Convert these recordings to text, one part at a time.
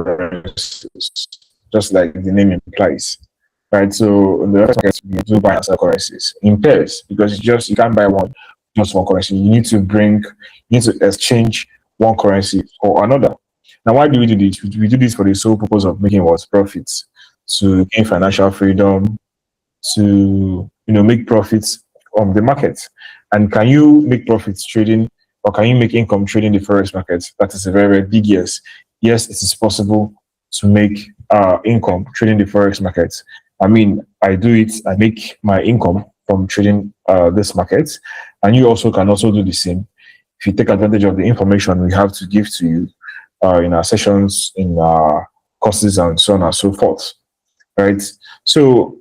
currencies, just like the name implies. Right, so in the rest markets, we do buy and sell currencies in pairs because it's just you can't buy just one currency. You need to exchange one currency or another. Now, why do we do this? We do this for the sole purpose of making what profits, to gain financial freedom, to make profits from the market. And can you make profits trading, or can you make income trading the forex market? That is a very, very big yes. Yes, it is possible to make income trading the forex market. I mean, I do it. I make my income from trading this market, and you also can also do the same if you take advantage of the information we have to give to you in our sessions, in our courses, and so on and so forth. Right. So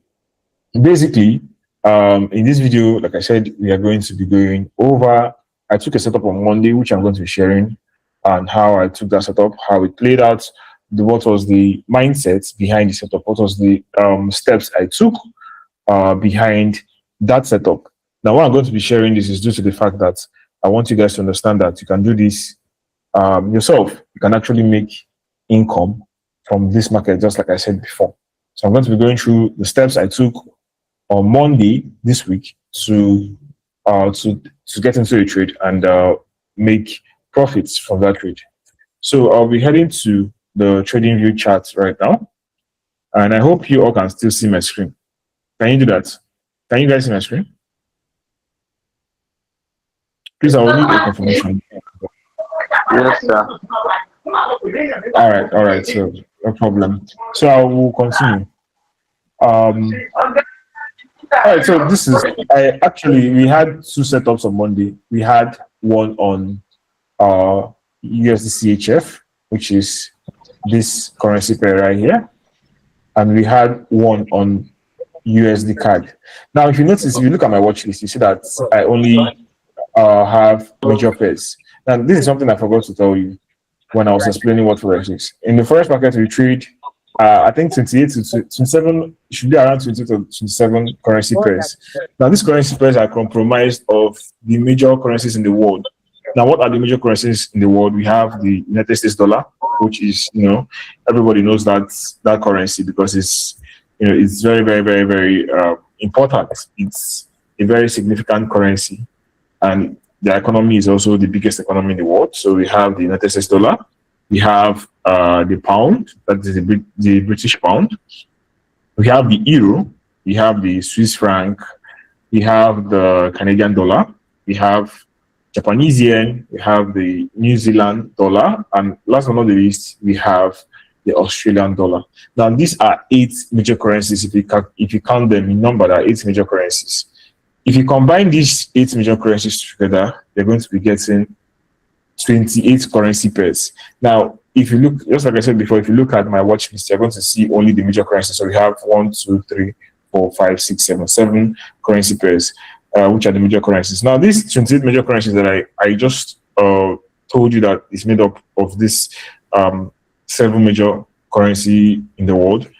basically, in this video, like I said, we are going to be going over. I took a setup on Monday, which I'm going to be sharing, and how I took that setup, how it played out, what was the mindset behind the setup, what was the steps I took behind that setup. Now, why I'm going to be sharing this is due to the fact that I want you guys to understand that you can do this yourself. You can actually make income from this market, just like I said before. So I'm going to be going through the steps I took on Monday this week to get into a trade and make profits from that trade. So I'll be heading to the trading view chart right now, and I hope you all can still see my screen. Can you do that? Can you guys see my screen? Please, I will need a confirmation. Yes, sir. All right, so no problem. So I will continue. All right, so we had two setups on Monday. We had one on USD CHF, which is this currency pair right here, and we had one on USD CAD. Now, if you notice, if you look at my watch list, you see that I only have major pairs. Now, this is something I forgot to tell you when I was explaining what forex is. In the forex market, we trade, I think 28 to 27, should be around 20 to 27 currency pairs. Now, these currency pairs are comprised of the major currencies in the world. Now, what are the major currencies in the world? We have the United States dollar, which is, everybody knows that currency because it's very, very, very, very important. It's a very significant currency, and the economy is also the biggest economy in the world. So we have the United States dollar, we have the pound, that is the British pound, we have the euro, we have the Swiss franc, we have the Canadian dollar, we have Japanese yen, we have the New Zealand dollar, and last but not the least, we have the Australian dollar. Now, these are 8 major currencies. If you count them in number, there are 8 major currencies. If you combine these 8 major currencies together, you're going to be getting 28 currency pairs. Now, if you look, just like I said before, if you look at my watch list, you're going to see only the major currencies. So we have 1, 2, 3, 4, 5, 6, 7 currency pairs, which are the major currencies. Now, these 28 major currencies that I just told you that is made up of this 7 major currency in the world,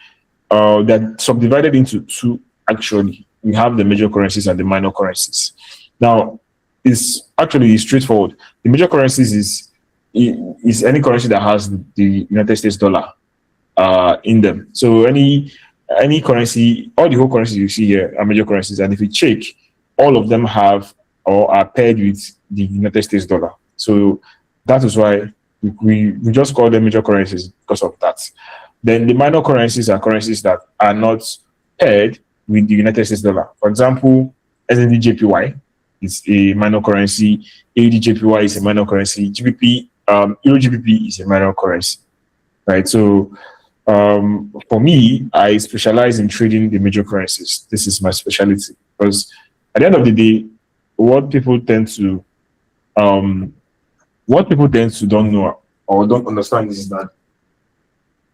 they're subdivided into 2 actually. We have the major currencies and the minor currencies. Now, it's actually straightforward. The major currencies is any currency that has the United States dollar in them. So any currency, all the whole currencies you see here are major currencies, and if you check, all of them have or are paired with the United States dollar. So that is why we just call them major currencies because of that. Then the minor currencies are currencies that are not paired with the United States dollar. For example, SNDJPY is a minor currency, AUDJPY is a minor currency, GBP, Euro GBP is a minor currency, right? So for me, I specialize in trading the major currencies. This is my specialty because at the end of the day, what people tend to don't know or don't understand is that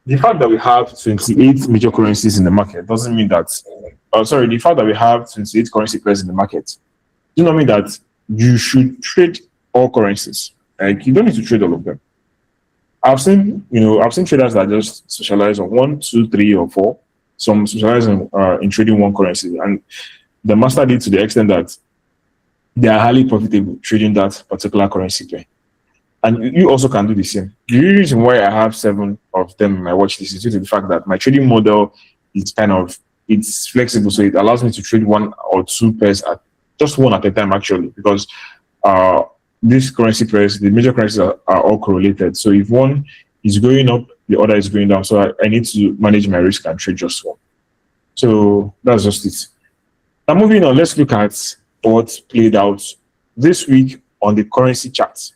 the fact that we have 28 major currencies in the market doesn't mean that, the fact that we have 28 currency pairs in the market does not mean that you should trade all currencies. Like, you don't need to trade all of them. I've seen traders that just specialize on 1, 2, 3, or 4. Some specialize in trading one currency, and the master did to the extent that they are highly profitable trading that particular currency pair. And you also can do the same. The reason why I have 7 of them in my watch list is due to the fact that my trading model is it's flexible, so it allows me to trade 1 or 2 pairs at just one at a time actually, because uh these currency pairs, the major currencies are all correlated. So if one is going up, the other is going down. So I need to manage my risk and trade just one. So that's just it. Now moving on, let's look at what played out this week on the currency charts.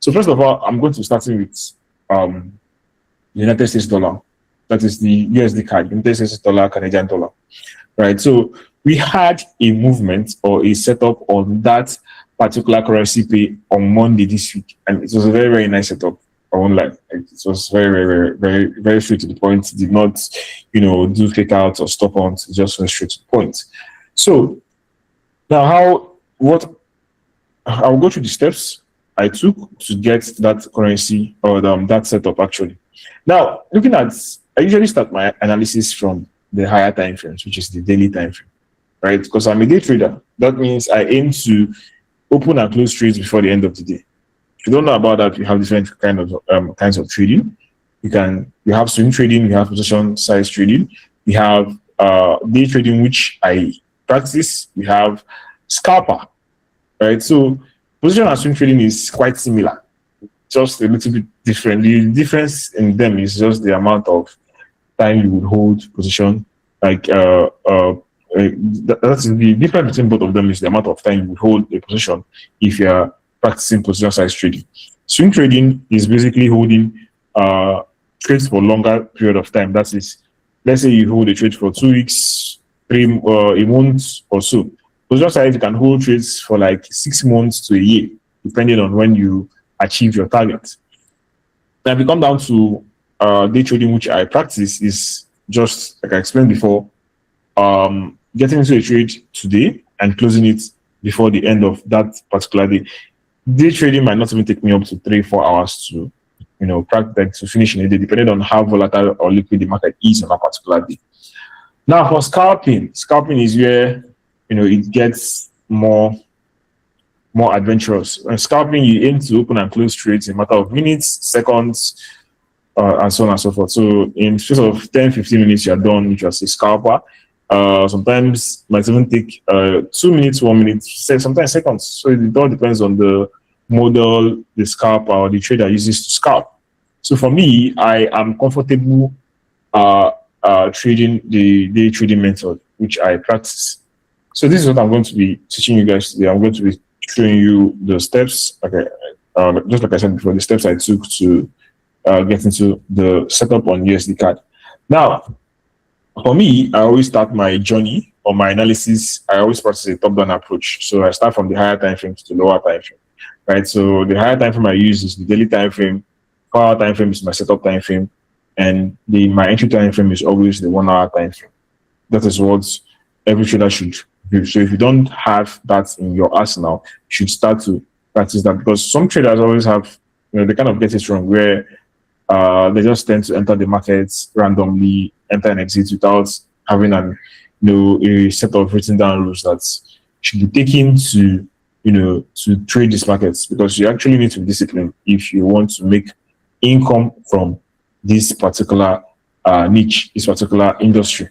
So first of all, I'm going to start with um, United States dollar. That is the USD card, United States dollar, Canadian dollar. Right. So we had a movement or a setup on that particular currency pay on Monday this week, and it was a very very nice setup. I won't lie, it was very straight to the point. It did not, do fake outs or stop on. It just went straight to the point. So now, I'll go through the steps I took to get that currency or that setup actually. Now, I usually start my analysis from the higher time frames, which is the daily time frame, right? Because I'm a day trader. That means I aim to open and close trades before the end of the day. If you don't know about that, we have different kinds of trading. You have swing trading, you have position size trading, we have day trading, which I practice, we have scalper, right? So position and swing trading is quite similar, just a little bit different. The difference in them is just the amount of time you would hold position. That's the difference between both of them is the amount of time you would hold a position if you're practicing position size trading. Swing trading is basically holding trades for longer period of time. That is, let's say you hold a trade for 2 weeks, a month or so. Position size, you can hold trades for like 6 months to a year, depending on when you achieve your target. Now, if you come down to day trading, which I practice, is just like I explained before, getting into a trade today and closing it before the end of that particular day. Day trading might not even take me up to 3-4 hours to, practice to finish in a day, depending on how volatile or liquid the market is on that particular day. Now, for scalping is where it gets more adventurous. And scalping, you aim to open and close trades in a matter of minutes, seconds, and so on and so forth. So in space of 10-15 minutes, you're done with your scalper. Sometimes it might even take 2 minutes, 1 minute, sometimes seconds. So it all depends on the model the scalper or the trader uses to scalp. So for me, I am comfortable trading the day trading method, which I practice. So this is what I'm going to be teaching you guys today. I'm going to be showing you the steps. Okay, just like I said before, the steps I took to get into the setup on USD card. Now, for me, I always start my journey or my analysis. I always practice a top-down approach. So I start from the higher time frame to the lower time frame, right? So the higher time frame I use is the daily time frame. 4-hour time frame is my setup time frame, and my entry time frame is always the 1-hour time frame. That is what every trader should do. So if you don't have that in your arsenal, you should start to practice that, because some traders always have, they kind of get it wrong where they just tend to enter the markets randomly, enter and exit without having a set of written down rules that should be taken to to trade these markets, because you actually need to be disciplined if you want to make income from this particular niche, this particular industry.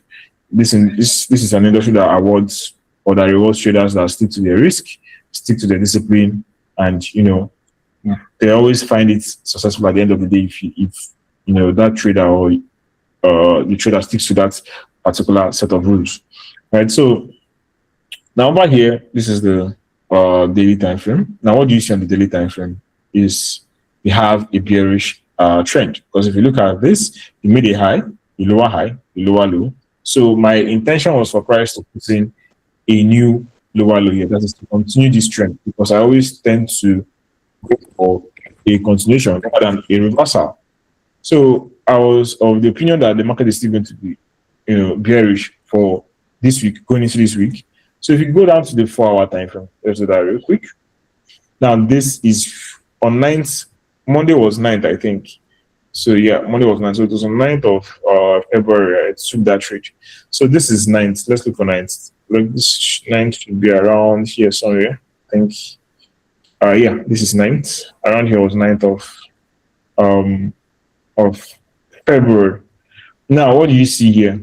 This is an industry that awards or that rewards traders that stick to their risk, stick to their discipline, and they always find it successful at the end of the day if that trader or the trader sticks to that particular set of rules, right? So now over here, this is the daily time frame. Now, what do you see on the daily time frame is we have a bearish trend, because if you look at this, you made a high, a lower low. So my intention was for price to put in a new lower low here. That is to continue this trend, because I always tend to go for a continuation rather than a reversal. So I was of the opinion that the market is still going to be, bearish for this week, going into this week. So if you go down to the 4-hour time frame, let's do that real quick. Now this is on 9th. Monday was 9th, I think. So yeah, Monday was 9th. So it was on 9th of February. I took that trade. So this is 9th. Let's look for 9th. Like this 9th should be around here somewhere, I think. Yeah, this is ninth. Around here was ninth um of February. Now, what do you see here?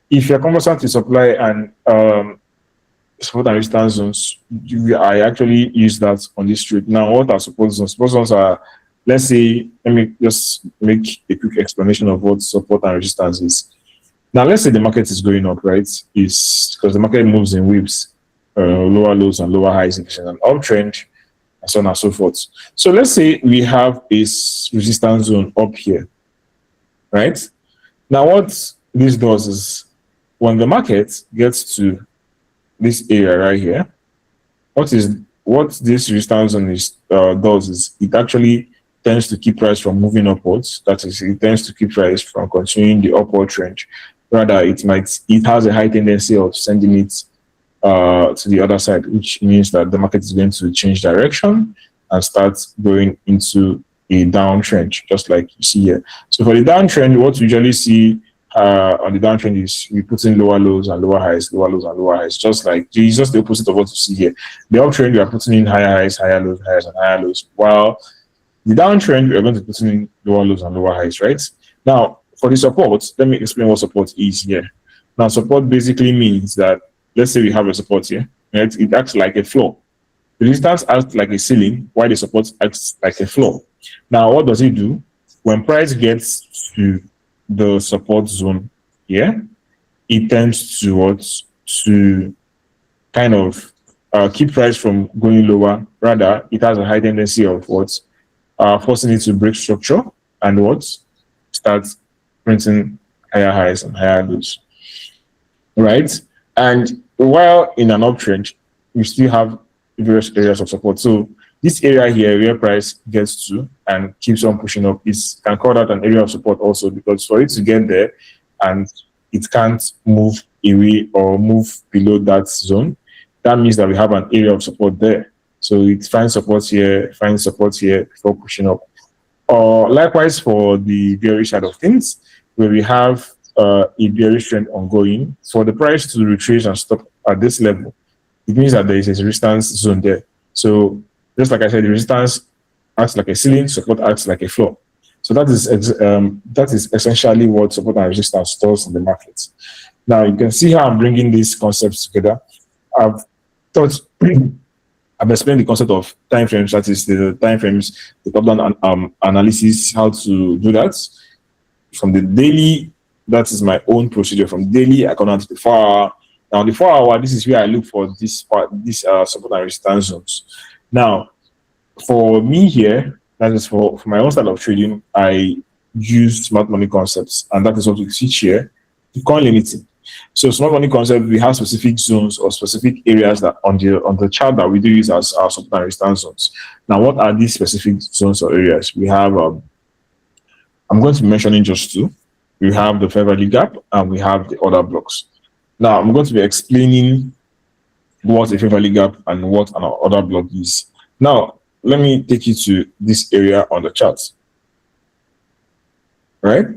If you're conversant to supply and support and resistance zones, I actually use that on this street. Now, what are support zones? Support zones are, let's say, let me just make a quick explanation of what support and resistance is. Now, let's say the market is going up, right? It's because the market moves in waves, lower lows and lower highs, if it's an uptrend, and so on and so forth. So let's say we have a resistance zone up here, right? Now, what this does is when the market gets to this area right here, what this resistance zone does is it actually tends to keep price from moving upwards. That is, it tends to keep price from continuing the upward trend. Rather, it has a high tendency of sending it to the other side, which means that the market is going to change direction and start going into a downtrend, just like you see here. So for the downtrend, what we usually see on the downtrend is we put in lower lows and lower highs, lower lows and lower highs, just like it's just the opposite of what you see here. The uptrend, we are putting in higher highs, higher lows, highs and higher lows, while the downtrend, we are going to put in lower lows and lower highs, right? Now, for the support, let me explain what support is here. Now, support basically means that, let's say we have a support here, right? It acts like a floor. The resistance acts like a ceiling, while the support acts like a floor. Now, what does it do? When price gets to the support zone here, it tends to what? To kind of keep price from going lower. Rather, it has a high tendency of what? Forcing it to break structure and what? Start printing higher highs and higher lows. Right? And while in an uptrend, we still have various areas of support. So this area here where price gets to and keeps on pushing up is can call that an area of support also, because for it to get there and it can't move away or move below that zone, that means that we have an area of support there. So it finds support here before pushing up. Or likewise for the bearish side of things, where we have a bearish trend ongoing, for the price to retrace and stop at this level, it means that there is a resistance zone there. So just like I said, the resistance acts like a ceiling, support acts like a floor. So that is essentially what support and resistance does in the market. Now you can see how I'm bringing these concepts together. I've thought I've explained the concept of time frames, that is the time frames, the top-down analysis, how to do that. From the daily, that is my own procedure. From daily, I come down to the 4-hour. Now, the 4-hour, this is where I look for this support and resistance zones. Now, for me here, that is for my own style of trading, I use smart money concepts, and that is what we teach here, the coin limiting. So smart money concept, we have specific zones or specific areas that on the chart that we do use as our support and resistance zones. Now, what are these specific zones or areas? We have, I'm going to be mentioning just two. We have the fair value gap and we have the order blocks. Now, I'm going to be explaining what a fair value gap and what an order block is. Now, let me take you to this area on the chart. Right?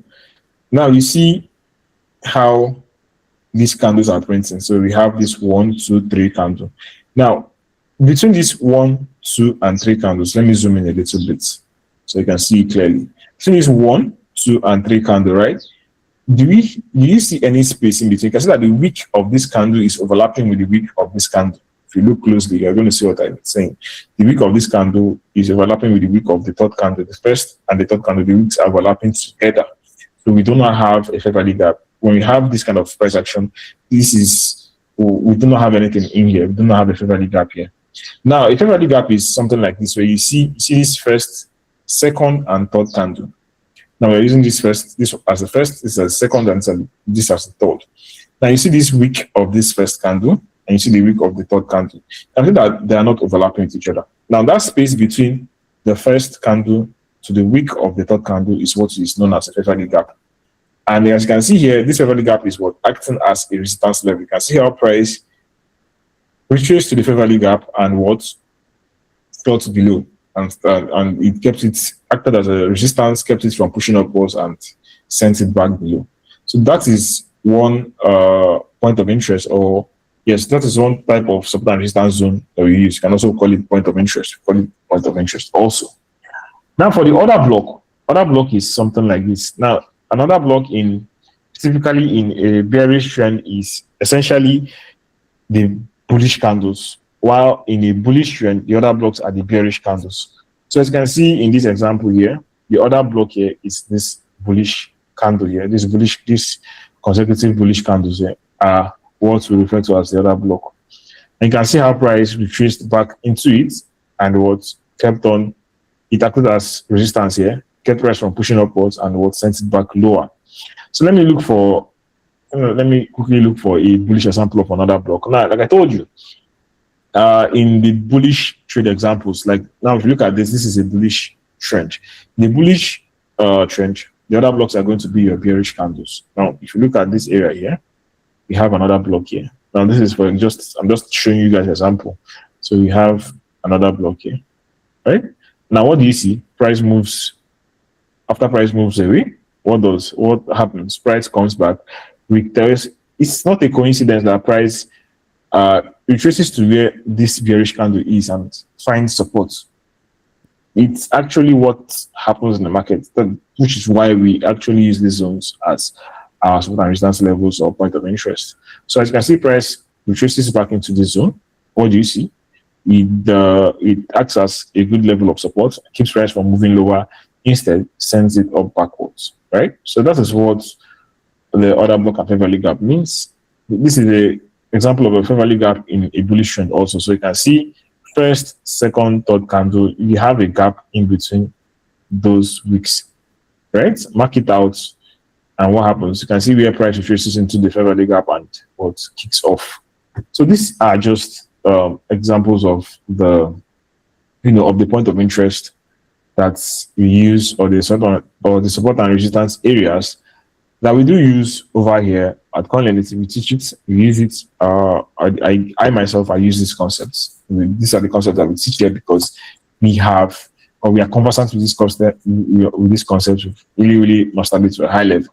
Now, you see how these candles are printing. So we have this 1, 2, 3 candle. Now, between these 1, 2, and 3 candles, let me zoom in a little bit so you can see it clearly. Between this 1, 2, and 3 candle, right? Do you see any space in between? You can see that the wick of this candle is overlapping with the wick of this candle. If you look closely, you're going to see what I'm saying. The wick of this candle is overlapping with the wick of the third candle. The first and the third candle, the wicks are overlapping together. So we do not have a fair value gap. When we have this kind of price action, we do not have anything in here. We do not have a fair value gap here. Now, a fair value gap is something like this, where you see this first, second, and third candle. Now we're using this as the first, this as the second, and this as the third. Now you see this wick of this first candle, and you see the wick of the third candle. I think that they are not overlapping with each other. Now that space between the first candle to the wick of the third candle is what is known as a fair value gap. And as you can see here, this fair value gap is what acting as a resistance level. You can see how price retraced to the fair value gap and what fell to below. And it acted as a resistance, kept it from pushing upwards and sent it back below. So that is one point of interest or Yes, that is one type of support and resistance zone that we use. You can also call it point of interest. Call it point of interest also. Now for the other block is something like this. Now another block in typically in a bearish trend is essentially the bullish candles, while in a bullish trend, the other blocks are the bearish candles. So as you can see in this example here, the other block here is this bullish candle here. This consecutive bullish candles here are what we refer to as the other block. And you can see how price retraced back into it and what kept on, it acted as resistance here, kept price from pushing upwards and what sent it back lower. So let me quickly look for a bullish example of another block. Now, like I told you, in the bullish trade examples, like now if you look at this is a bullish trend. The bullish trend, the other blocks are going to be your bearish candles. Now, if you look at this area here, we have another block here. Now, this is for I'm just showing you guys an example. So we have another block here, right? Now, what do you see? Price moves. After price moves away, what happens? Price comes back. It's not a coincidence that price retraces to where this bearish candle is and finds support. It's actually what happens in the market, which is why we actually use these zones as our support and resistance levels or point of interest. So as you can see, price retraces back into this zone. What do you see? It acts as a good level of support, keeps price from moving lower, instead sends it up backwards, right? So that is what the other block and fair value gap means. This is a example of a fair value gap in a bullish trend also. So you can see first, second, third candle, you have a gap in between those wicks, right? Mark it out, and what happens? You can see where price retraces into the fair value gap and what kicks off. So these are just examples of the of the point of interest that we use, or the support and resistance areas that we do use over here at Learnity. We teach it, we use it. I myself, I use these concepts. These are the concepts that we teach here because we are conversant with this concept. With this concept, we've really mastered it to a high level.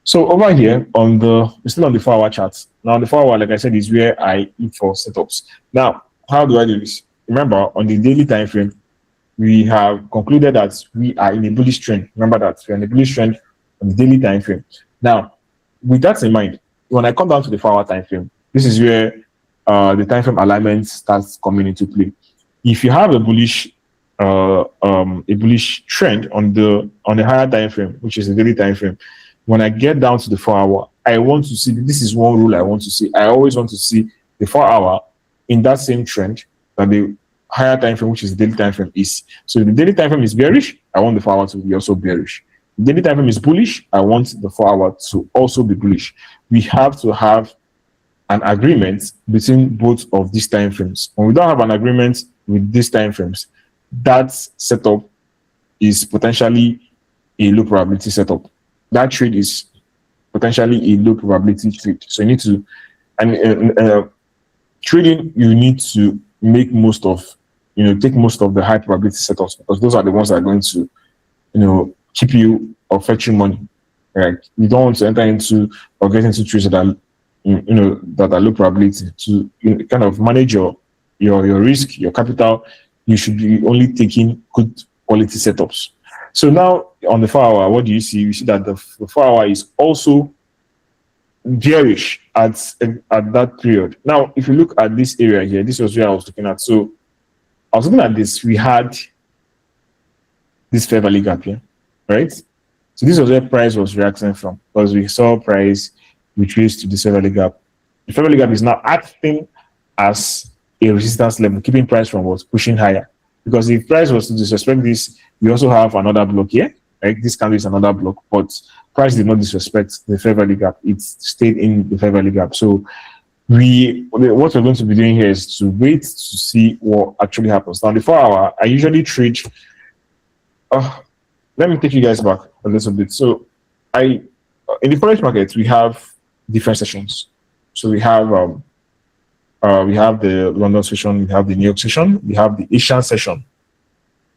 So over here we're still on the 4-hour chart. Now the 4-hour, like I said, is where I look for setups. Now, how do I do this? Remember, on the daily time frame, we have concluded that we are in a bullish trend. Remember that we're in a bullish trend on the daily time frame. Now, with that in mind, when I come down to the 4-hour time frame, this is where the time frame alignment starts coming into play. If you have a bullish trend on the higher time frame, which is the daily time frame, when I get down to the 4-hour, I want to see, this is one rule I want to see. I always want to see the 4-hour in that same trend that the higher time frame, which is the daily time frame, is. So if the daily time frame is bearish, I want the 4-hour to be also bearish. If the daily time frame is bullish, I want the 4-hour to also be bullish. We have to have an agreement between both of these time frames. When we don't have an agreement with these time frames, that setup is potentially a low probability setup. That trade is potentially a low probability trade. So you need to, trading, you need to make most of, take most of the high probability setups, because those are the ones that are going to, keep you or fetch you money. Right? You don't want to enter into or get into trades that are, that are low probability. To kind of manage your risk, your capital, you should be only taking good quality setups. So now on the 4-hour, what do you see? You see that the 4-hour is also bearish at that period. Now, if you look at this area here, this was where I was looking at. So I was looking at this. We had this fair value gap here, right? So this was where price was reacting from, because we saw price retrace to the fair value gap. The fair value gap is now acting as a resistance level, keeping price from what's pushing higher. Because if price was to disrespect this, we also have another block here, right? This candle is another block, but price did not disrespect the fair value gap. It stayed in the fair value gap. So what we're going to be doing here is to wait to see what actually happens. Now, the 4-hour, I usually trade. Let me take you guys back a little bit. So in the forex market, we have different sessions. So we have the London session, we have the New York session, we have the Asian session.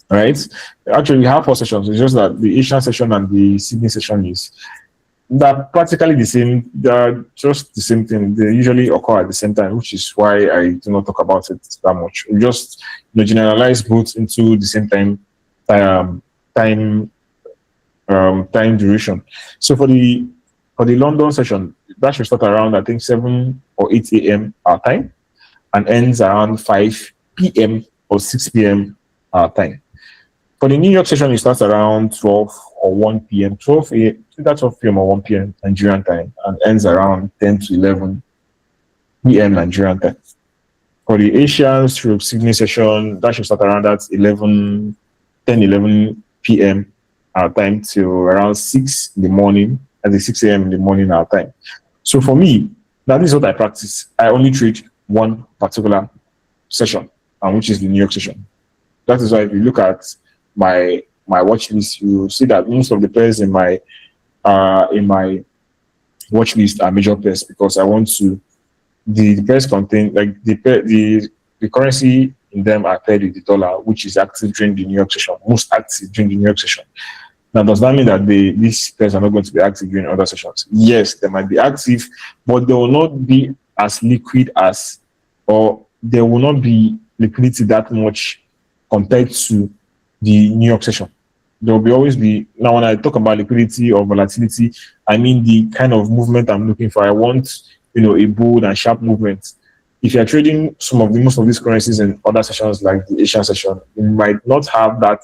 All right. Actually, we have 4 sessions. It's just that the Asian session and the Sydney session is they're practically the same. They're just the same thing. They usually occur at the same time, which is why I do not talk about it that much. We just generalize both into the same um, time time duration. So for the London session, that should start around I think 7 or 8 a.m. our time and ends around 5 p.m. or 6 p.m. our time. For the New York session, it starts around 12 or 1 p.m. 12 a.m. That's 12 p.m. or 1 p.m. Nigerian time and ends around 10 to 11 p.m. Nigerian time. For the Asian stroke Sydney session, that should start around that 11 p.m. our time till around 6 in the morning, at the 6 a.m. in the morning our time. So for me, that is what I practice. I only treat one particular session, and which is the New York session. That is why if you look at my watch list, you see that most of the players in my watch list are major pairs because I want to the pairs contain like the currency in them are paired with the dollar, which is active during the New York session, most active during the New York session. Now, does that mean that these pairs are not going to be active during other sessions? Yes, they might be active, but they will not be as liquid as, or there will not be liquidity that much compared to the New York session. There will be always be, now when I talk about liquidity or volatility, I mean the kind of movement I'm looking for. I want, a bold and sharp movement. If you're trading most of these currencies in other sessions like the Asian session, you might not have that,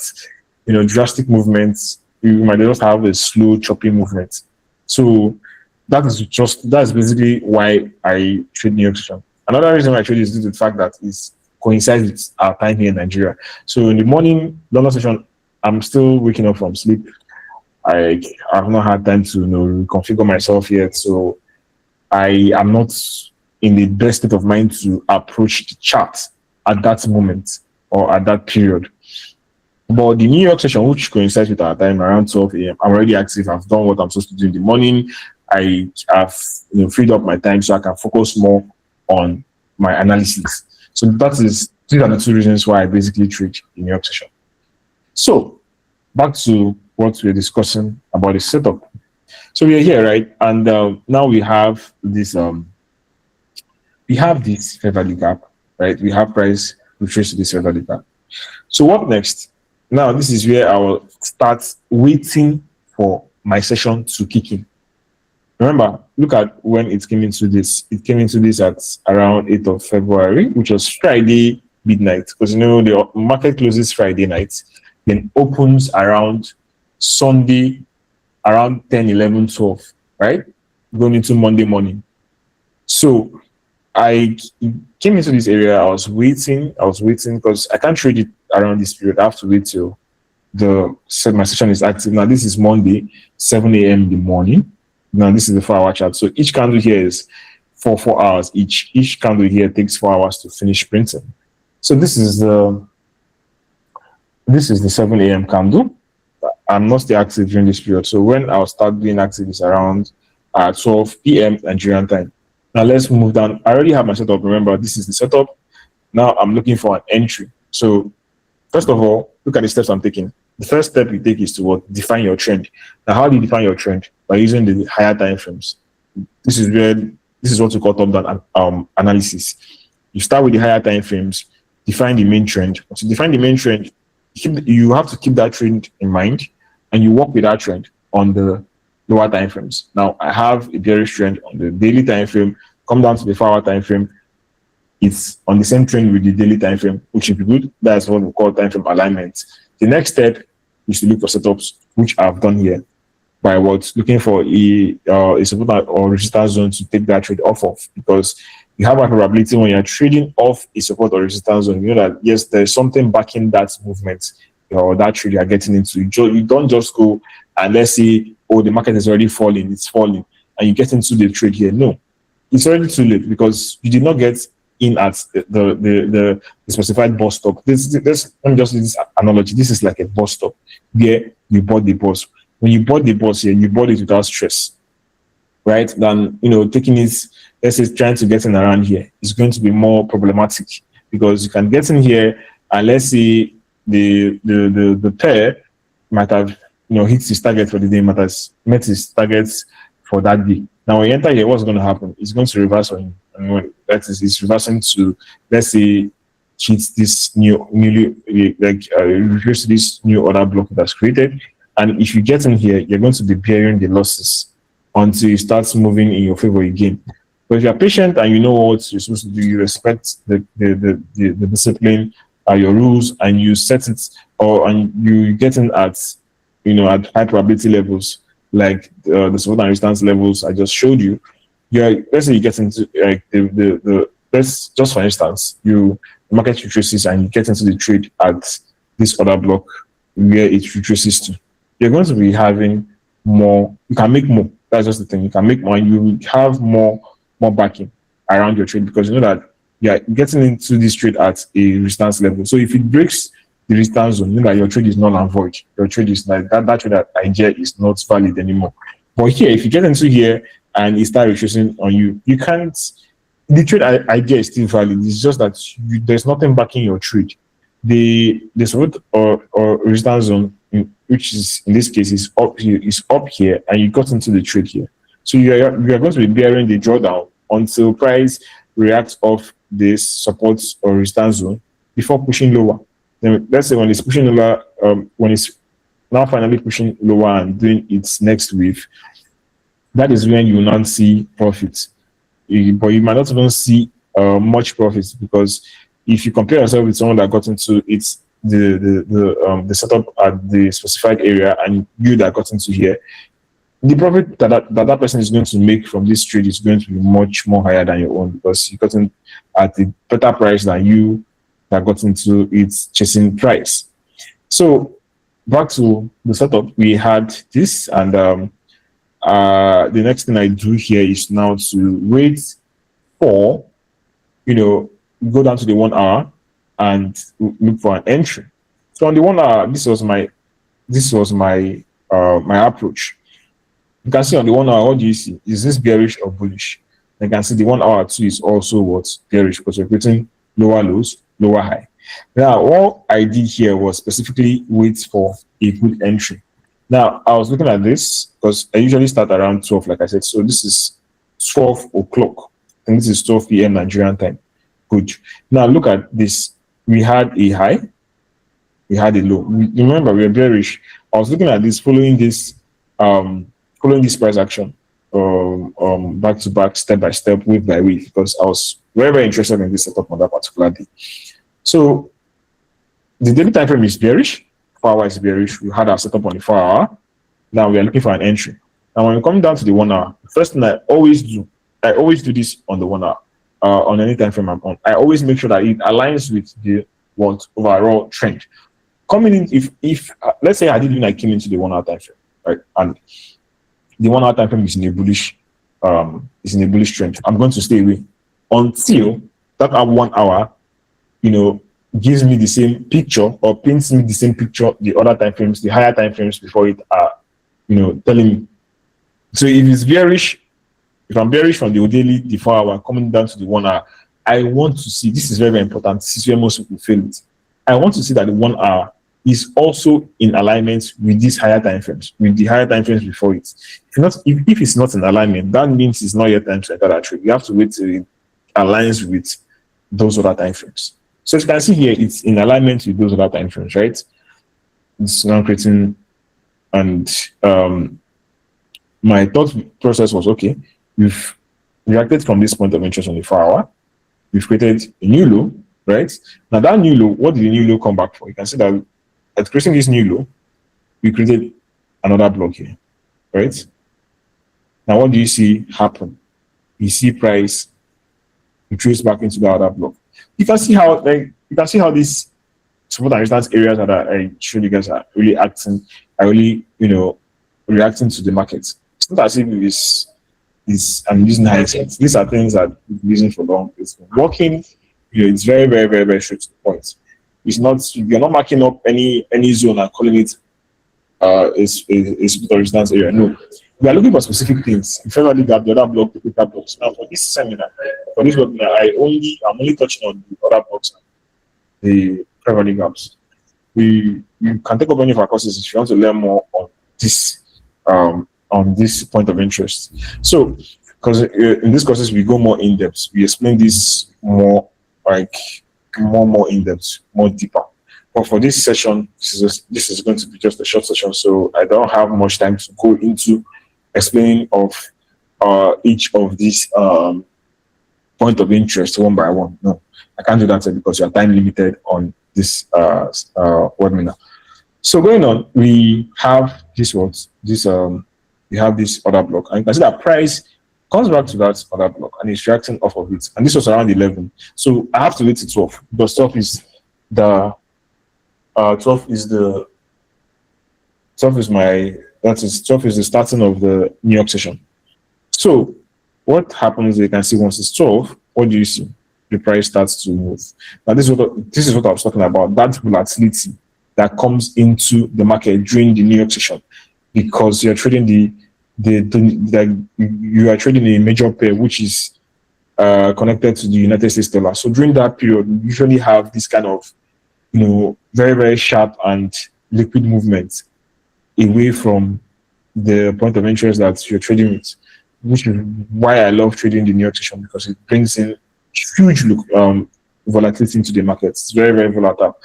drastic movements. You might just have a slow, choppy movement. So that's basically why I trade New York session. Another reason why I trade is due to the fact that it coincides with our time here in Nigeria. So in the morning, London session, I'm still waking up from sleep. I've not had time to reconfigure myself yet. So I am not in the best state of mind to approach the chart at that moment or at that period. But the New York session, which coincides with our time around 12 a.m., I'm already active. I've done what I'm supposed to do in the morning. I have freed up my time so I can focus more on my analysis. So these are the two reasons why I basically trade the New York session. So back to what we're discussing about the setup. So we are here, right? And now we have this fair value gap, right? We have price, we trace this fair value gap. So what next? Now this is where I will start waiting for my session to kick in. Remember, look at when it came into this. It came into this at around 8th of February, which was Friday midnight. Because the market closes Friday night, then opens around Sunday around 10, 11, 12, right? Going into Monday morning. So I came into this area. I was waiting because I can't trade it around this period. I have to wait till my session is active. Now this is Monday, 7 a.m. in the morning. Now this is the 4-hour chart. So each candle here is for 4 hours each. Each candle here takes 4 hours to finish printing. So this is the 7 a.m. candle. I'm not still active during this period. So when I'll start being active is around 12 p.m. Nigerian time. Now let's move down. I already have my setup. Remember, this is the setup. Now I'm looking for an entry. So first of all, look at the steps I'm taking. The first step you take is to define your trend. Now, how do you define your trend? By using the higher time frames. This is what we call top-down analysis. You start with the higher time frames, define the main trend. To define the main trend, you have to keep that trend in mind, and you work with that trend on the lower time frames. Now, I have a bearish trend on the daily time frame. Come down to the 4-hour time frame. It's on the same trend with the daily time frame, which should be good. That's what we call time frame alignment. The next step is to look for setups, which I've done here by looking for a support or resistance zone to take that trade off of, because you have a probability when you're trading off a support or resistance zone, you know that yes, there's something backing that movement or that trade you're getting into. You don't just go and let's say, oh, the market is already falling, it's falling, and you get into the trade here. No, it's already too late because you did not get in at the specified bus stop. Let me just use this analogy. This is like a bus stop where you bought the bus. When you bought the bus here, you bought it without stress, right? Than taking it, let's say trying to get in around here is going to be more problematic because you can get in here and let's say the pair might have hit his target for the day, might have met his targets for that day. Now when you enter here, what's going to happen? It's going to reverse on you. And that is, it's reversing to, let's say, cheat this reverse this new order block that's created. And if you get in here, you're going to be bearing the losses until it starts moving in your favor again. But if you're patient and you know what you're supposed to do, you respect the discipline, your rules, and you set it, or and you get in at at high probability levels, like the support and resistance levels I just showed you. Yeah, let's say you get into like the let's just for instance, you market retraces and you get into the trade at this other block where it retraces to. You're going to be having more. You can make more. That's just the thing. You can make more. And you will have more backing around your trade because you know that you're getting into this trade at a resistance level. So if it breaks the resistance zone, you know that your trade is null and void. Your trade is like that trade idea is not valid anymore. But here, if you get into here and it starts retracing on you, you can't. The trade idea is still valid. It's just that there's nothing backing your trade. The support or resistance zone, which is in this case is up here, and you got into the trade here. So you are going to be bearing the drawdown until price reacts off this support or resistance zone before pushing lower. Then let's say when it's pushing lower, when it's now finally pushing lower and doing its next wave, that is when you will not see profits. But you might not even see much profits because if you compare yourself with someone that got into the setup at the specified area and you that got into here, the profit that person is going to make from this trade is going to be much more higher than your own because you got in at a better price than you that got into its chasing price. So back to the setup, we had this, and the next thing I do here is now to wait for go down to the 1 hour and look for an entry. So on the 1 hour, this was my my approach. You can see on the 1 hour, what do you see? Is this bearish or bullish? You can see the 1 hour too is also what's bearish because we're creating lower lows, lower high. Now, what I did here was specifically wait for a good entry. Now, I was looking at this because I usually start around 12, like I said. So this is 12 o'clock, and this is 12 p.m. Nigerian time. Good. Now, look at this. We had a high, we had a low. Remember, we were bearish. I was looking at this, following this price action back to back, step by step, wave by wave, because I was very, very interested in this setup on that particular day. So the daily time frame is bearish, 4 hours is bearish. We had our setup on the 4 hour. Now we are looking for an entry. Now when we come down to the 1 hour, the first thing I always do this on the 1 hour, on any time frame I'm on. I always make sure that it aligns with the overall trend. Coming in, if let's say I came into the 1 hour time frame, right, and the 1 hour time frame is in a bullish trend, I'm going to stay away until that 1 hour, gives me the same picture or paints me the same picture the other time frames, the higher time frames before it are, telling me. So if it's bearish, if I'm bearish from the daily, the 4 hour coming down to the 1 hour, I want to see, this is very, very important. This is where most people fail it. I want to see that the 1 hour is also in alignment with these higher time frames, with the higher time frames before it. If it's not in alignment, that means it's not yet time to enter that trade. You have to wait till it aligns with those other time frames. So as you can see here, it's in alignment with those other time frames, right? It's now creating, and my thought process was, okay, we've reacted from this point of interest on the 4 hour. We've created a new low, right? Now that new low, what did the new low come back for? You can see that at creating this new low, we created another block here, right? Now what do you see happen? You see price retrace back into the other block. You can see how these support and resistance areas that I showed you guys are really reacting to the market. It's not as if I'm using hindsight. These are things that we've been using for long. It's been working. It's very, very, very, very straight to the point. It's not, you're not marking up any zone and calling it a support or resistance area. No, we are looking for specific things. In favorably gap, the other block, the quicker blocks. Now for this seminar, for this webinar, I'm only touching on the other blocks, the favorably gaps. You can take up any of our courses if you want to learn more on this on this point of interest. So, because in this courses we go more in depth, we explain this more like more in depth, more deeper. But for this session, this is going to be just a short session, so I don't have much time to go into explaining of each of these point of interest one by one. No, I can't do that because you are time limited on this webinar. So going on, we have this what this we have this other block, and you can see that price comes back to that other block and it's reacting off of it. And this was around 11. So I have to wait to 12 because 12 is the 12 is the 12 is my that is 12 is the starting of the New York session. So what happens? You can see once it's 12, what do you see? The price starts to move. Now this is what I was talking about, that volatility that comes into the market during the New York session, because you're trading you are trading a major pair which is connected to the United States dollar. So during that period, we usually have this kind of very, very sharp and liquid movement away from the point of interest that you're trading with, which is why I love trading the New York session, because it brings in huge volatility into the market. It's very, very volatile.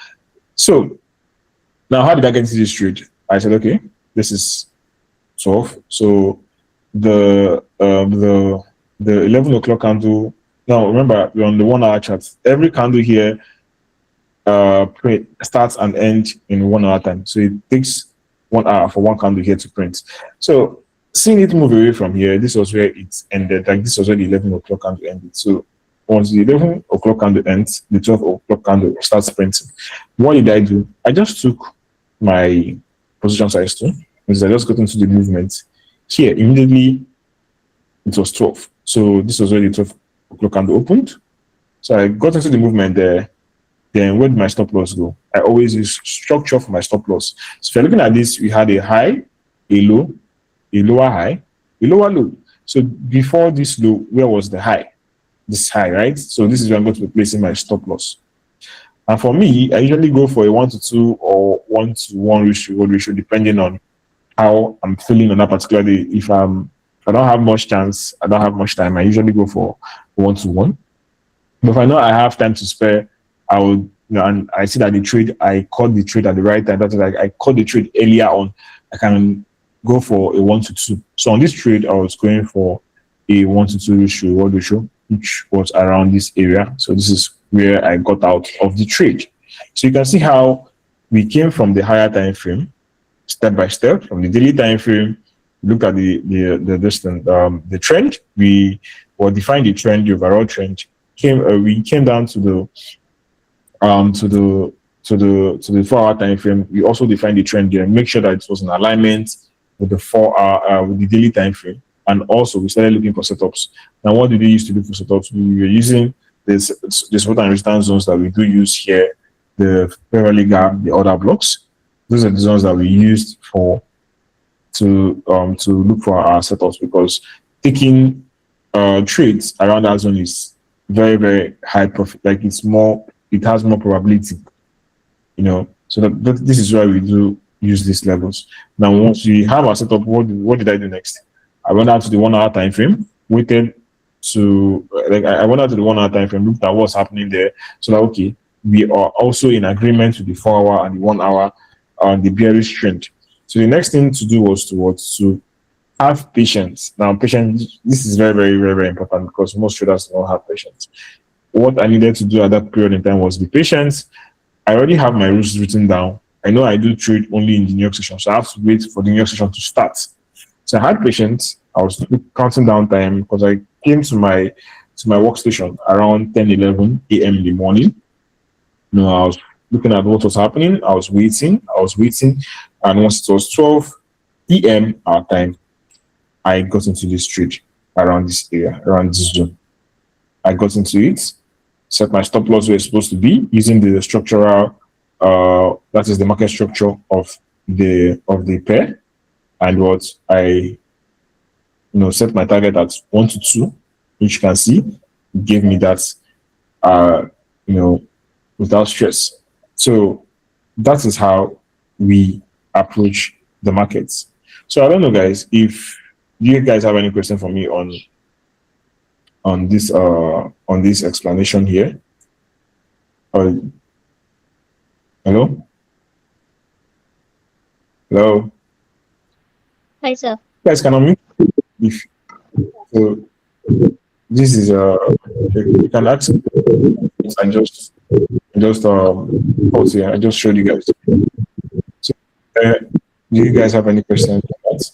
So now, how did I get into this trade? I said, okay, this is 12. So the 11 o'clock candle. Now remember, we're on the 1 hour chart. Every candle here starts and ends in 1 hour time. So it takes 1 hour for one candle here to print. So seeing it move away from here, this was where it ended. Like this was where the 11 o'clock candle ended. So once the 11 o'clock candle ends, the 12 o'clock candle starts printing. What did I do? I just took my position size 2, because I just got into the movement. Here, immediately, it was 12. So this was where the 12 o'clock candle opened. So I got into the movement there. Then where did my stop loss go? I always use structure for my stop loss. So if you're looking at this, we had a high, a low, a lower high, a lower low. So before this low, where was the high? This high, right? So this is where I'm going to be placing my stop loss. And for me, I usually go for a 1-to-2 or 1-to-1 ratio, depending on how I'm feeling on that particular day. If I don't have much chance, I don't have much time, I usually go for 1-to-1. But if I know I have time to spare, I would, and I see that I caught the trade at the right time. That's like I caught the trade earlier on. I can go for a 1-to-2. So on this trade, I was going for a 1-to-2 ratio, which was around this area. So this is where I got out of the trade. So you can see how we came from the higher time frame, step by step, from the daily time frame. Look at the trend. We defined the trend, the overall trend. We came down to the 4-hour time frame. We also defined the trend there. Make sure that it was in alignment with the 4-hour with the daily time frame. And also we started looking for setups. Now, what did we use to do for setups? We were using this support and resistance zones that we do use here, the parallel gap, the other blocks. Those are the zones that we used to look for our setups, because taking trades around that zone is very, very high profit. Like it has more probability, So this is why we do use these levels. Now, once we have our setup, what did I do next? I went out to the 1-hour time frame, waited to I went out to the 1-hour time frame, looked at what's happening there. So that okay, we are also in agreement with the 4-hour and the 1 hour on the bearish trend. So the next thing to do was to have patience. Now, patience, this is very, very, very, very important, because most traders don't have patience. What I needed to do at that period in time was be patient. I already have my rules written down. I know I do trade only in the New York session, so I have to wait for the New York session to start. So I had patience. I was counting down time, because I came to my workstation around 10-11 a.m. in the morning. I was looking at what was happening. I was waiting, and once it was 12 p.m. our time, I got into this trade around this area, around this zone. I got into it, set my stop loss where it's supposed to be, using the structural, that is the market structure of the pair, and what I set my target at 1-to-2, which you can see gave me that without stress. So that is how we approach the markets. So I don't know, guys, if you guys have any question for me on this explanation here. Or hello, hello, Hi, sir. guys, can I meet? If so, this is you can ask. I just pause here. I just showed you guys. So, do you guys have any questions on that?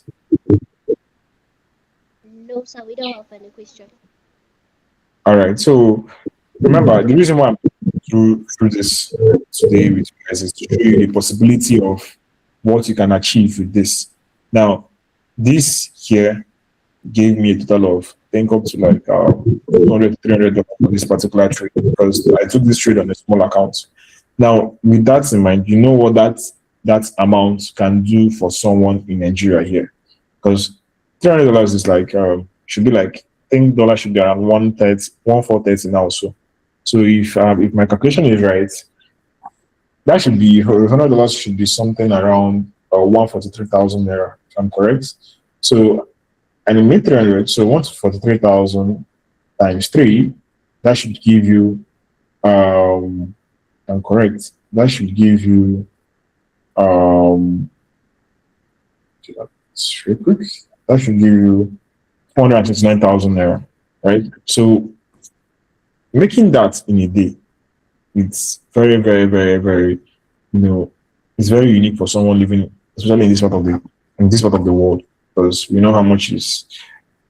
No, sir, we don't have any question. All right. So remember, the reason why I'm through this today with you guys is to show you the possibility of what you can achieve with this. Now, this here gave me a total of I think up to like 200 $300 for this particular trade because I took this trade on a small account. Now, with that in mind, you know what that amount can do for someone in Nigeria here, because $300 is like should be like I think dollar should be around 130, 1430 now. So if my calculation is right, that should be $100 should be something around 143,000 naira. If I'm correct. So and in mid 300, so 143,000 times 3, that should give you, I'm correct, that should give you, um, real quick, that should give you 429,000 naira, right? So making that in a day, it's very, very, very, very, you know, it's very unique for someone living, especially in this part of the world, because we know how much is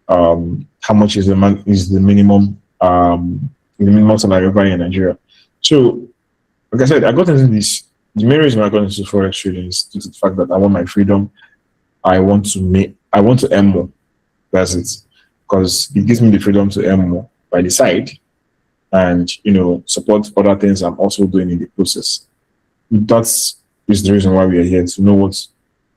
the minimum salary over in Nigeria. So, like I said, I got into this. The main reason I got into forex trading is due to the fact that I want my freedom. I want to earn more. That's it, because it gives me the freedom to earn more by the side, and support other things I'm also doing in the process. That's is the reason why we are here, to know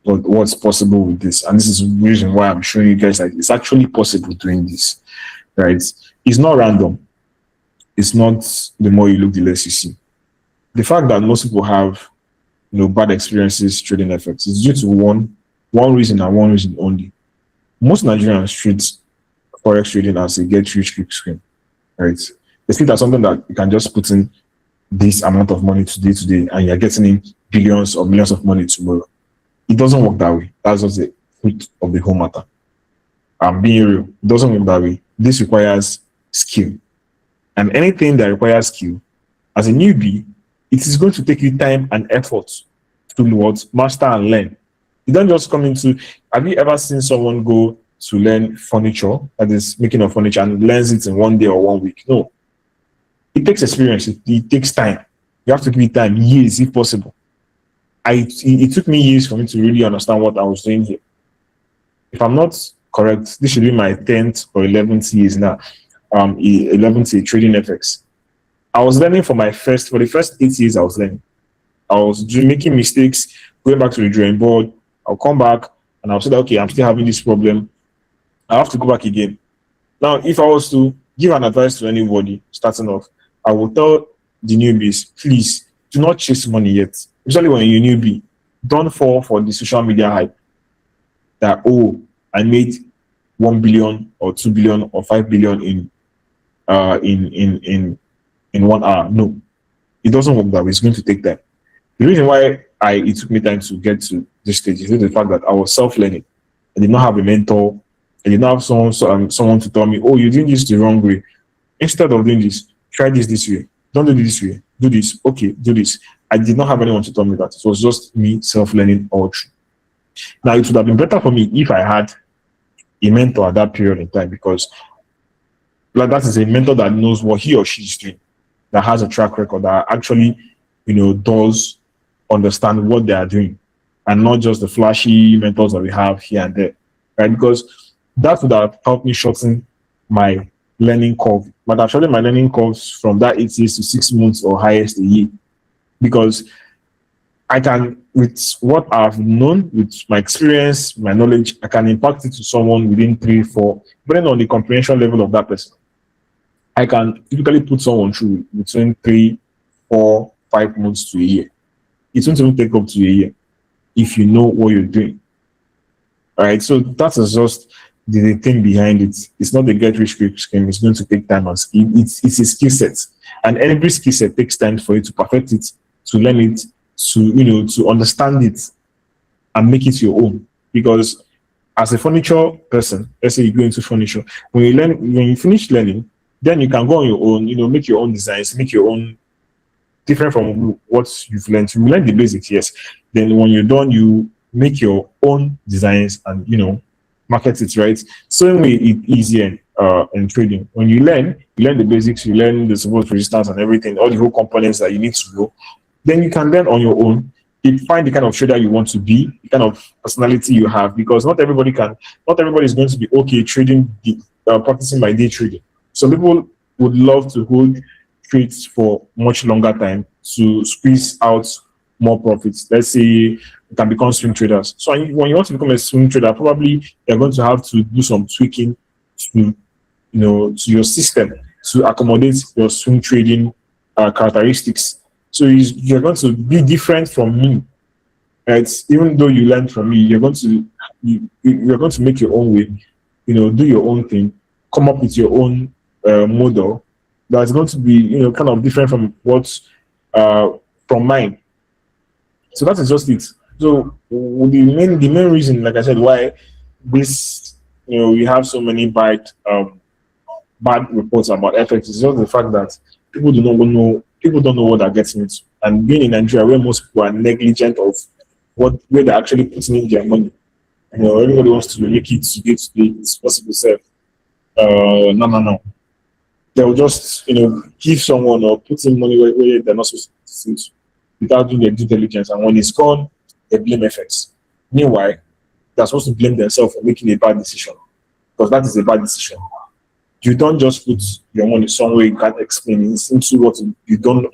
what's possible with this. And this is the reason why I'm showing you guys that it's actually possible doing this, right? It's not random. It's not the more you look, the less you see. The fact that most people have bad experiences trading FX is due to one reason and one reason only. Most Nigerians treat forex trading as a get rich quick scheme, right? They see that something that you can just put in this amount of money today, and you're getting in billions or millions of money tomorrow. It doesn't work that way. That's just the truth of the whole matter. I'm being real. It doesn't work that way. This requires skill. And anything that requires skill, as a newbie, it is going to take you time and effort to what master and learn. You don't just come into. Have you ever seen someone go to learn furniture, that is making of furniture, and learns it in 1 day or 1 week? No. It takes experience. It takes time. You have to give it time, years if possible. It took me years for me to really understand what I was doing here. If I'm not correct, this should be my 10th or 11th years now. 11th year trading FX. I was learning for the first 8 years. I was learning. I was making mistakes, going back to the drawing board. I'll come back and I'll say that, okay, I'm still having this problem. I have to go back again. Now, if I was to give an advice to anybody starting off, I would tell the newbies, please do not chase money yet. Especially when you're a newbie, don't fall for the social media hype that, oh, I made 1 billion or 2 billion or 5 billion in 1 hour. No, it doesn't work that way. It's going to take time. The reason why it took me time to get to this stage is the fact that I was self-learning. I did not have a mentor. I did not have someone to tell me, oh, you're doing this the wrong way. Instead of doing this, try this way. Don't do it this way. Do this. Okay, do this. I did not have anyone to tell me that. It was just me self-learning all through. Now, it would have been better for me if I had a mentor at that period in time, because like that is a mentor that knows what he or she is doing, that has a track record, that actually, does understand what they are doing, and not just the flashy mentors that we have here and there, right? Because that would have helped me shorten my learning curve. But actually, my learning curves from that 8 years to 6 months or highest a year, because I can, with what I've known, with my experience, my knowledge, I can impact it to someone within 3, 4, depending on the comprehension level of that person. I can typically put someone through between 3, 4, 5 months to a year. It won't even take up to a year if you know what you're doing. All right, so that is just the thing behind it. It's not the get rich quick scheme. It's going to take time and skill. It's a skill set, and every skill set takes time for you to perfect it, to learn it, to understand it, and make it your own. Because as a furniture person, let's say you go into furniture, when you finish learning, then you can go on your own. Make your own designs, make your own different from what you've learned. You learn the basics, yes. Then when you're done, you make your own designs and market it, right? Same way it easier in trading. When you learn the basics, you learn the support resistance and everything, all the whole components that you need to know. Then you can learn on your own. You find the kind of trader you want to be, the kind of personality you have, because not everybody is going to be okay trading, practicing by day trading. Some people would love to hold trades for much longer time to squeeze out more profits. Let's say you can become swing traders. So when you want to become a swing trader, probably you're going to have to do some tweaking to to your system to accommodate your swing trading characteristics. So you're going to be different from me. Right? Even though you learn from me, you're going to make your own way. Do your own thing, come up with your own model that's going to be kind of different from what's from mine. So that is just it. So the main reason, like I said, why this we have so many bad reports about FX is just the fact that people don't know what they're getting into. And being in Nigeria, where most people are negligent of where they're actually putting in their money. Everybody wants to make it today. It's possible, sir. No. They'll just give someone or put in money where they're not supposed to put it without doing their due diligence, and when it's gone, they blame FX. Meanwhile, they're supposed to blame themselves for making a bad decision, because that is a bad decision. You don't just put your money somewhere you can't explain it into what you do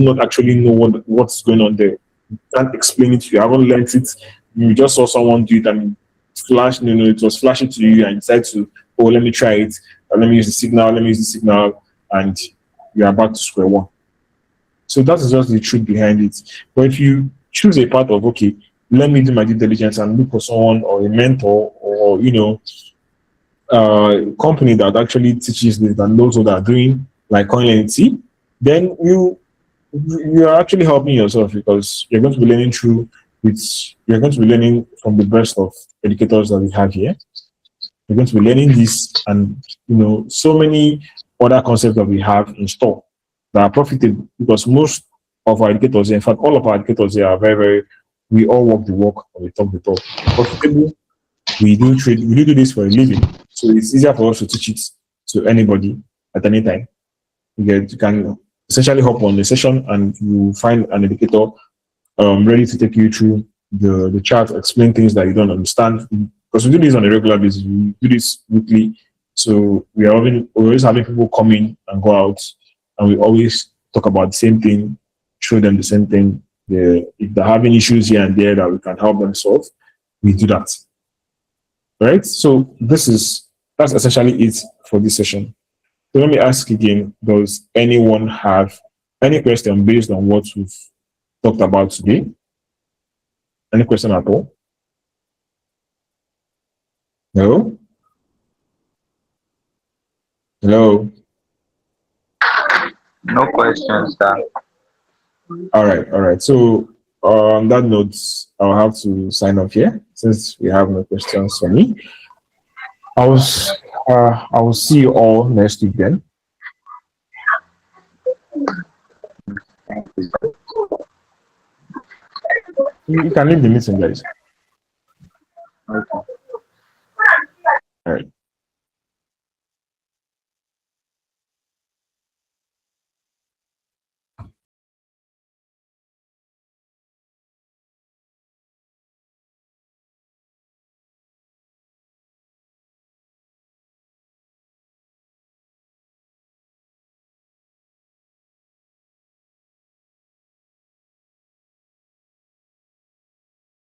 not actually know what's going on there. You can't explain it, you haven't learned it, you just saw someone do it and it was flashing to you and you decided to, oh, let me try it, let me use the signal, and you're back to square one. So that is just the truth behind it. But if you choose a part of, okay, let me do my due diligence and look for someone or a mentor or company that actually teaches this and knows what they're doing, like Learnity, then you are actually helping yourself, because you're going to be learning you're going to be learning from the best of educators that we have here. You're going to be learning this and so many other concepts that we have in store that are profitable, because most of our educators, in fact, all of our educators here are very, very, we all walk the walk and we talk the talk. Profitable, we do this for a living. So it's easier for us to teach it to anybody at any time. You can essentially hop on the session and you find an educator ready to take you through the chart, explain things that you don't understand. Because we do this on a regular basis, we do this weekly. So we're always having people come in and go out, and we always talk about the same thing, show them the same thing. If they're having issues here and there that we can help them solve, we do that. Right? So that's essentially it for this session. So let me ask again, does anyone have any question based on what we've talked about today? Any question at all? No? Hello? No questions, sir. All right. So on that note, I'll have to sign off here since we have no questions for me. I will see you all next week then. You can leave the meeting, guys.